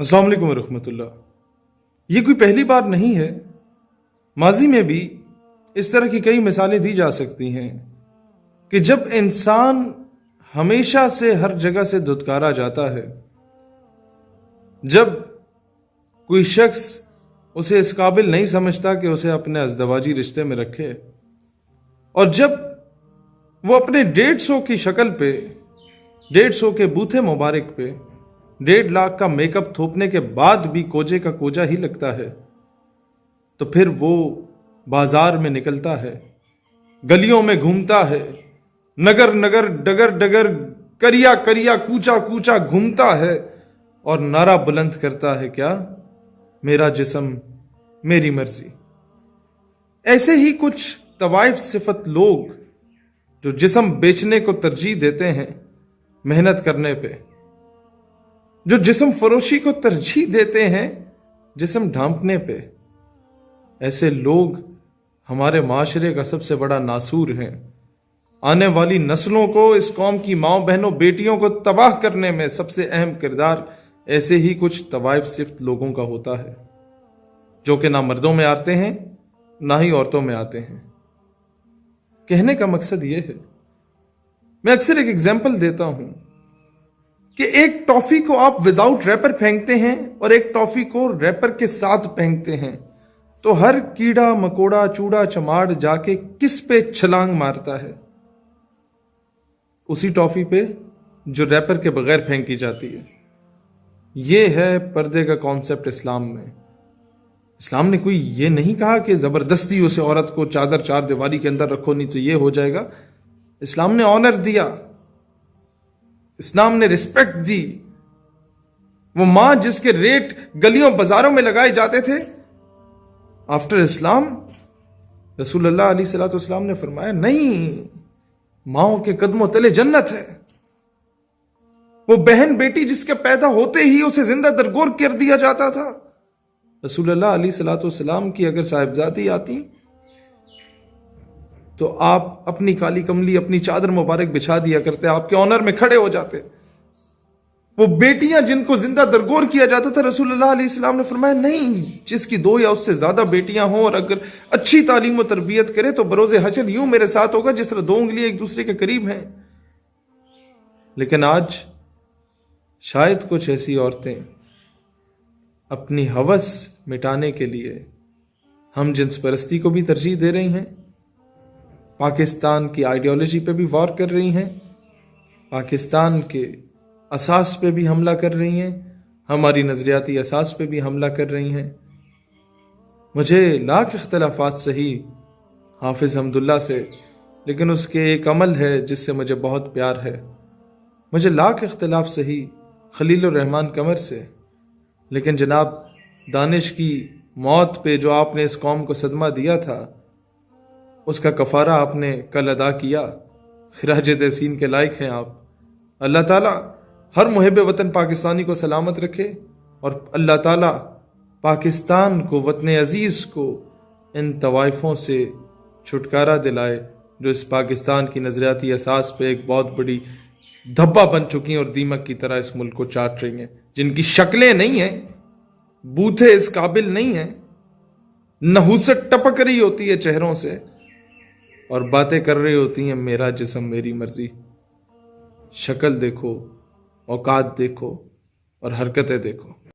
अस्सलाम वालेकुम रहमतुल्लाह। ये कोई पहली बार नहीं है, माजी में भी इस तरह की कई मिसालें दी जा सकती हैं कि जब इंसान हमेशा से हर जगह से धुतकारा जाता है, जब कोई शख्स उसे इस काबिल नहीं समझता कि उसे अपने अज़दवाजी रिश्ते में रखे, और जब वो अपने 150 की शक्ल पे, 150 के बूथे मुबारक पे 1.5 लाख का मेकअप थोपने के बाद भी कोजे का कोजा ही लगता है, तो फिर वो बाजार में निकलता है, गलियों में घूमता है, नगर नगर डगर डगर करिया करिया कूचा कूचा घूमता है और नारा बुलंद करता है, क्या मेरा जिस्म मेरी मर्जी। ऐसे ही कुछ तवाइफ सिफत लोग जो जिस्म बेचने को तरजीह देते हैं मेहनत करने पे, जो जिस्म फरोशी को तरजीह देते हैं जिस्म ढांपने पे, ऐसे लोग हमारे माशरे का सबसे बड़ा नासूर हैं। आने वाली नस्लों को, इस कौम की माओ बहनों बेटियों को तबाह करने में सबसे अहम किरदार ऐसे ही कुछ तवाइफ सिफ्त लोगों का होता है, जो कि ना मर्दों में आते हैं ना ही औरतों में आते हैं। कहने का मकसद यह है, मैं अक्सर एक एग्जाम्पल देता हूं कि एक टॉफी को आप विदाउट रैपर फेंकते हैं और एक टॉफी को रैपर के साथ फेंकते हैं, तो हर कीड़ा मकोड़ा चूड़ा चमाड़ जाके किस पे छलांग मारता है? उसी टॉफी पे जो रैपर के बगैर फेंकी जाती है। यह है पर्दे का कॉन्सेप्ट इस्लाम में। इस्लाम ने कोई ये नहीं कहा कि जबरदस्ती उसे औरत को चादर चार दीवारी के अंदर रखो नहीं तो ये हो जाएगा। इस्लाम ने ऑनर दिया, इस्लाम ने रिस्पेक्ट दी। वो मां जिसके रेट गलियों बाजारों में लगाए जाते थे, आफ्टर इस्लाम रसूलुल्लाह अलैहि सल्लम ने फरमाया, नहीं, माओ के कदमों तले जन्नत है। वो बहन बेटी जिसके पैदा होते ही उसे जिंदा दरगोर कर दिया जाता था, रसूलुल्लाह अलैहि सल्लम की अगर साहिबजादी आती तो आप अपनी काली कमली, अपनी चादर मुबारक बिछा दिया करते, आपके ऑनर में खड़े हो जाते। वो बेटियां जिनको जिंदा दरगोर किया जाता था, रसूलुल्लाह अलैहि सल्लम ने फरमाया, नहीं, जिसकी 2 या उससे ज्यादा बेटियां हों और अगर अच्छी तालीम और तरबियत करे तो बरोज़े हशर यूं मेरे साथ होगा जिस तरह 2 उंगलियां एक दूसरे के करीब हैं। लेकिन आज शायद कुछ ऐसी औरतें अपनी हवस मिटाने के लिए हम जिन्स परस्ती को भी तरजीह दे रही हैं, पाकिस्तान की आइडियोलॉजी पे भी वार कर रही हैं, पाकिस्तान के असास पे भी हमला कर रही हैं, हमारी नजरियाती असास पे भी हमला कर रही हैं। मुझे लाख इख्तलाफात सही हाफिज हमदुल्ला से, लेकिन उसके एक अमल है जिससे मुझे बहुत प्यार है। मुझे लाख इख्तलाफ सही खलीलुर रहमान कमर से, लेकिन जनाब दानिश की मौत पे जो आपने इस कौम को सदमा दिया था, उसका कफारा आपने कल अदा किया। खिराज तहसीन के लायक हैं आप। अल्लाह ताला हर मुहिब वतन पाकिस्तानी को सलामत रखे और अल्लाह ताला पाकिस्तान को, वतन अजीज को इन तवाइफों से छुटकारा दिलाए जो इस पाकिस्तान की नजरियाती असास पे एक बहुत बड़ी धब्बा बन चुकी हैं और दीमक की तरह इस मुल्क को चाट रही हैं, जिनकी शक्लें नहीं हैं, बूथे इस काबिल नहीं हैं, नहुसत टपक रही होती है चेहरों से और बातें कर रही होती हैं मेरा जिस्म मेरी मर्जी। शक्ल देखो, औकात देखो और हरकतें देखो।